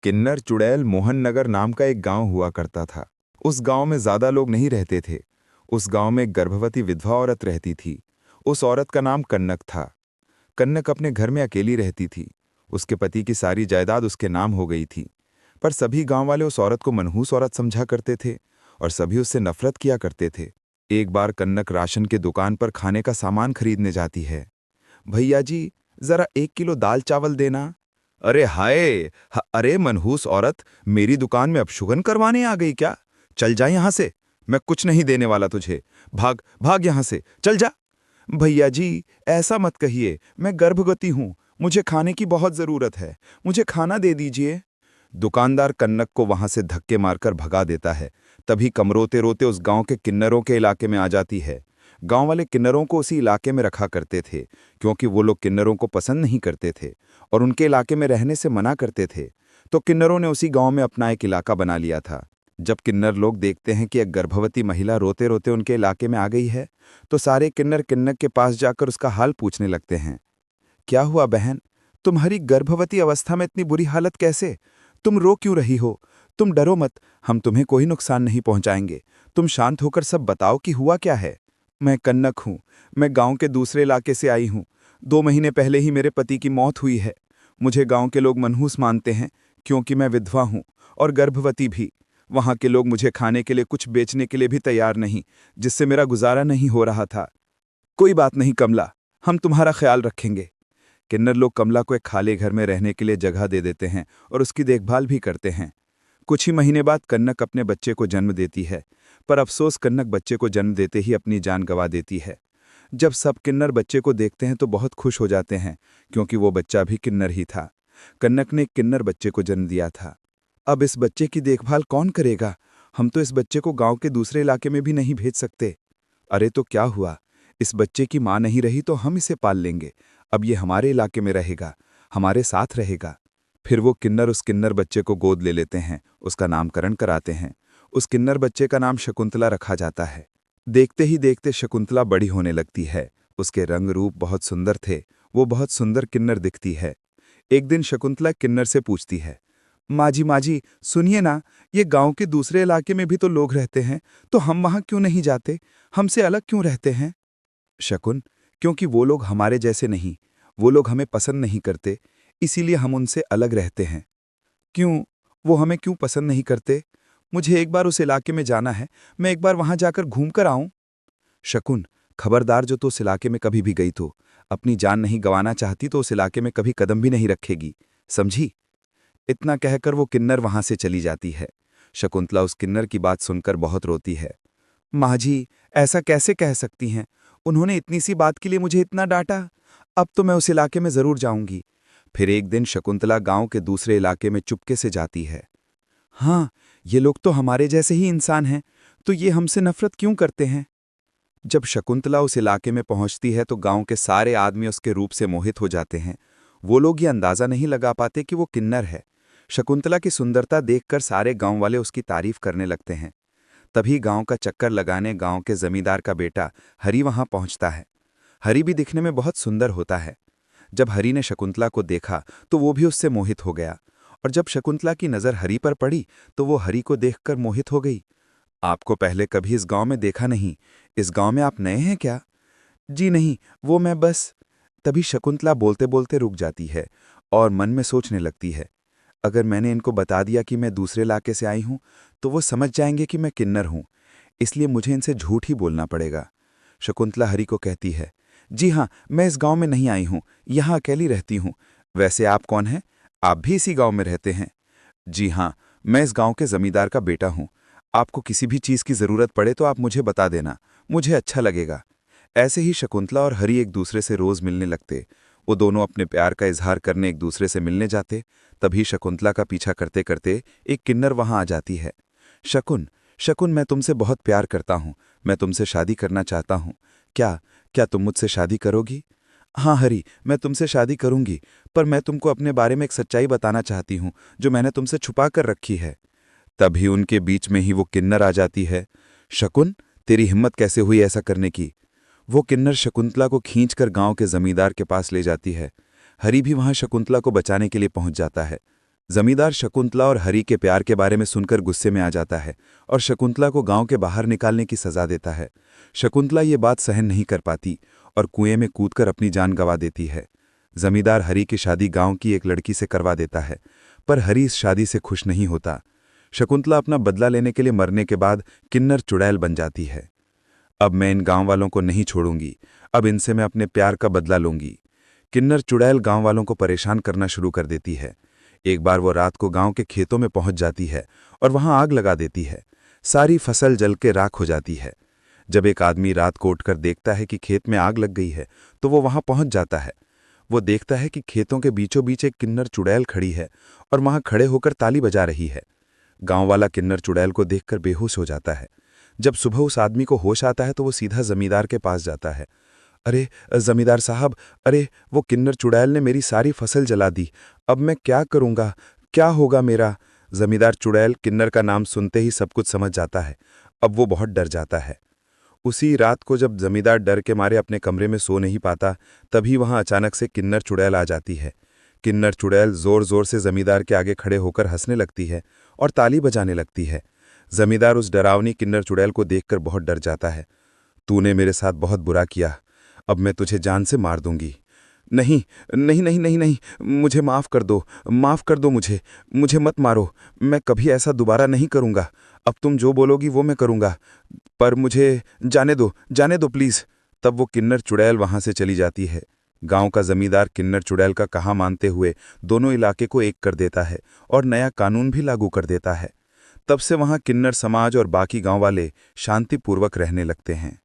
किन्नर चुड़ैल मोहन नगर नाम का एक गांव हुआ करता था। उस गांव में ज्यादा लोग नहीं रहते थे। उस गांव में एक गर्भवती विधवा औरत रहती थी। उस औरत का नाम कन्नक था। कन्नक अपने घर में अकेली रहती थी। उसके पति की सारी जायदाद उसके नाम हो गई थी। पर सभी गांव वाले उस औरत को मनहूस औरत समझा करते थे और सभी उससे नफरत किया करते थे। एक बार कन्नक राशन की दुकान पर खाने का सामान खरीदने जाती है। भैया जी, जरा 1 किलो दाल चावल देना। अरे हाय, अरे मनहूस औरत, मेरी दुकान में अपशुगन करवाने आ गई क्या? चल जा यहां से, मैं कुछ नहीं देने वाला तुझे। भाग भाग यहां से, चल जा। भैया जी, ऐसा मत कहिए, मैं गर्भवती हूं, मुझे खाने की बहुत जरूरत है, मुझे खाना दे दीजिए। दुकानदार कन्नक को वहां से धक्के मारकर भगा देता है। तभी कमरोते रोते उस गांव के किन्नरों के इलाके में आ जाती है। गांव वाले किन्नरों को उसी इलाके में रखा करते थे, क्योंकि वो लोग किन्नरों को पसंद नहीं करते थे और उनके इलाके में रहने से मना करते थे। तो किन्नरों ने उसी गांव में अपना एक इलाका बना लिया था। जब किन्नर लोग देखते हैं कि एक गर्भवती महिला रोते रोते उनके इलाके में आ गई है, तो सारे किन्नर किन्नक के पास जाकर उसका हाल पूछने लगते हैं। क्या हुआ बहन, तुम्हारी गर्भवती अवस्था में इतनी बुरी हालत कैसे? तुम रो क्यों रही हो? तुम डरो मत, हम तुम्हें कोई नुकसान नहीं पहुंचाएंगे। तुम शांत होकर सब बताओ कि हुआ क्या है। मैं कन्नक हूं, मैं गांव के दूसरे इलाके से आई हूं। 2 महीने पहले ही मेरे पति की मौत हुई है। मुझे गांव के लोग मनहूस मानते हैं, क्योंकि मैं विधवा हूं और गर्भवती भी। वहां के लोग मुझे खाने के लिए कुछ बेचने के लिए भी तैयार नहीं, जिससे मेरा गुजारा नहीं हो रहा था। कोई बात नहीं कमला, हम तुम्हारा ख्याल रखेंगे। किन्नर लोग कमला को एक खाली घर में रहने के लिए जगह दे देते हैं और उसकी देखभाल भी करते हैं। कुछ ही महीने बाद कन्नक अपने बच्चे को जन्म देती है, पर अफसोस कन्नक बच्चे को जन्म देते ही अपनी जान गंवा देती है। जब सब किन्नर बच्चे को देखते हैं तो बहुत खुश हो जाते हैं, क्योंकि वो बच्चा भी किन्नर ही था। कन्नक ने एक किन्नर बच्चे को जन्म दिया था। अब इस बच्चे की देखभाल कौन करेगा? हम तो इस बच्चे को गांव के दूसरे इलाके में भी नहीं भेज सकते। अरे तो क्या हुआ, इस बच्चे की मां नहीं रही तो हम इसे पाल लेंगे। अब ये हमारे इलाके में रहेगा, हमारे साथ रहेगा। फिर वो किन्नर उस किन्नर बच्चे को गोद ले लेते हैं, उसका नामकरण कराते हैं। उस किन्नर बच्चे का नाम शकुंतला रखा जाता है। देखते ही देखते शकुंतला बड़ी होने लगती है। उसके रंग रूप बहुत सुंदर थे, वो बहुत सुंदर किन्नर दिखती है। एक दिन शकुंतला किन्नर से पूछती है, माँ जी, सुनिए ना, ये गांव के दूसरे इलाके में भी तो लोग रहते हैं, तो हम वहां क्यों नहीं जाते? हमसे अलग क्यों रहते हैं? शकुन, क्योंकि वो लोग हमारे जैसे नहीं, वो लोग हमें पसंद नहीं करते, इसीलिए हम उनसे अलग रहते हैं। क्यों? वो हमें क्यों पसंद नहीं करते? मुझे एक बार उस इलाके में जाना है, मैं एक बार वहां जाकर घूम कर आऊं। शकुन, खबरदार, जो तो उस इलाके में कभी भी गई तो अपनी जान नहीं गंवाना चाहती तो उस इलाके में कभी कदम भी नहीं रखेगी, समझी? इतना कहकर वो किन्नर वहां से चली जाती है। शकुंतला उस किन्नर की बात सुनकर बहुत रोती है। माँ जी, ऐसा कैसे कह सकती हैं? उन्होंने इतनी सी बात के लिए मुझे इतना डांटा। अब तो मैं उस इलाके में जरूर जाऊंगी। फिर एक दिन शकुंतला गांव के दूसरे इलाके में चुपके से जाती है। हाँ, ये लोग तो हमारे जैसे ही इंसान हैं, तो ये हमसे नफरत क्यों करते हैं? जब शकुंतला उस इलाके में पहुंचती है तो गांव के सारे आदमी उसके रूप से मोहित हो जाते हैं। वो लोग ये अंदाजा नहीं लगा पाते कि वो किन्नर है। शकुंतला की सुंदरता देखकर सारे गांव वाले उसकी तारीफ करने लगते हैं। तभी गांव का चक्कर लगाने गांव के जमींदार का बेटा हरी वहां पहुंचता है। हरी भी दिखने में बहुत सुंदर होता है। जब हरी ने शकुंतला को देखा तो वो भी उससे मोहित हो गया, और जब शकुंतला की नजर हरी पर पड़ी तो वो हरी को देखकर मोहित हो गई। आपको पहले कभी इस गांव में देखा नहीं, इस गांव में आप नए हैं क्या? जी नहीं, वो मैं बस। तभी शकुंतला बोलते बोलते रुक जाती है और मन में सोचने लगती है, अगर मैंने इनको बता दिया कि मैं दूसरे इलाके से आई हूं तो वो समझ जाएंगे कि मैं किन्नर हूं, इसलिए मुझे इनसे झूठ ही बोलना पड़ेगा। शकुंतला हरी को कहती है, जी हाँ, मैं इस गांव में नहीं आई हूं, यहां अकेली रहती हूं। वैसे आप कौन हैं? आप भी इसी गांव में रहते हैं? जी हाँ, मैं इस गांव के जमींदार का बेटा हूं। आपको किसी भी चीज की जरूरत पड़े तो आप मुझे बता देना, मुझे अच्छा लगेगा। ऐसे ही शकुंतला और हरी एक दूसरे से रोज मिलने लगते। वो दोनों अपने प्यार का इजहार करने एक दूसरे से मिलने जाते। तभी शकुंतला का पीछा करते करते एक किन्नर वहां आ जाती है। शकुन, शकुन, मैं तुमसे बहुत प्यार करता हूं, मैं तुमसे शादी करना चाहता हूं। क्या क्या तुम मुझसे शादी करोगी? हाँ हरी, मैं तुमसे शादी करूंगी, पर मैं तुमको अपने बारे में एक सच्चाई बताना चाहती हूँ जो मैंने तुमसे छुपा कर रखी है। तभी उनके बीच में ही वो किन्नर आ जाती है। शकुन, तेरी हिम्मत कैसे हुई ऐसा करने की? वो किन्नर शकुंतला को खींचकर गांव के जमींदार के पास ले जाती है। हरी भी वहां शकुंतला को बचाने के लिए पहुंच जाता है। जमींदार शकुंतला और हरि के प्यार के बारे में सुनकर गुस्से में आ जाता है और शकुंतला को गांव के बाहर निकालने की सजा देता है। शकुंतला ये बात सहन नहीं कर पाती और कुएं में कूदकर अपनी जान गंवा देती है। जमींदार हरि की शादी गांव की एक लड़की से करवा देता है, पर हरि इस शादी से खुश नहीं होता। शकुंतला अपना बदला लेने के लिए मरने के बाद किन्नर चुड़ैल बन जाती है। अब मैं इन गांव वालों को नहीं छोड़ूंगी, अब इनसे मैं अपने प्यार का बदला लूंगी। किन्नर चुड़ैल गांव वालों को परेशान करना शुरू कर देती है। एक बार वो रात को गांव के खेतों में पहुंच जाती है और वहां आग लगा देती है। सारी फसल जल के राख हो जाती है। जब एक आदमी रात को उठकर देखता है कि खेत में आग लग गई है तो वो वहां पहुंच जाता है। वो देखता है कि खेतों के बीचों बीच एक किन्नर चुड़ैल खड़ी है और वहां खड़े होकर ताली बजा रही है। गांव वाला किन्नर चुड़ैल को देखकर बेहोश हो जाता है। जब सुबह उस आदमी को होश आता है तो वो सीधा जमींदार के पास जाता है। अरे जमींदार साहब, अरे वो किन्नर चुड़ैल ने मेरी सारी फसल जला दी, अब मैं क्या करूंगा, क्या होगा मेरा। जमींदार चुड़ैल किन्नर का नाम सुनते ही सब कुछ समझ जाता है। अब वो बहुत डर जाता है। उसी रात को जब जमींदार डर के मारे अपने कमरे में सो नहीं पाता, तभी वहां अचानक से किन्नर चुड़ैल आ जाती है। किन्नर चुड़ैल जोर जोर से जमींदार के आगे खड़े होकर हंसने लगती है और ताली बजाने लगती है। जमींदार उस डरावनी किन्नर चुड़ैल को देखकर बहुत डर जाता है। तूने मेरे साथ बहुत बुरा किया, अब मैं तुझे जान से मार दूंगी। नहीं नहीं नहीं नहीं नहीं, मुझे माफ़ कर दो मुझे मत मारो। मैं कभी ऐसा दोबारा नहीं करूंगा। अब तुम जो बोलोगी वो मैं करूंगा, पर मुझे जाने दो प्लीज़। तब वो किन्नर चुड़ैल वहां से चली जाती है। गांव का जमींदार किन्नर चुड़ैल का कहा मानते हुए दोनों इलाके को एक कर देता है और नया कानून भी लागू कर देता है। तब से वहां किन्नर समाज और बाकी गांव वाले शांतिपूर्वक रहने लगते हैं।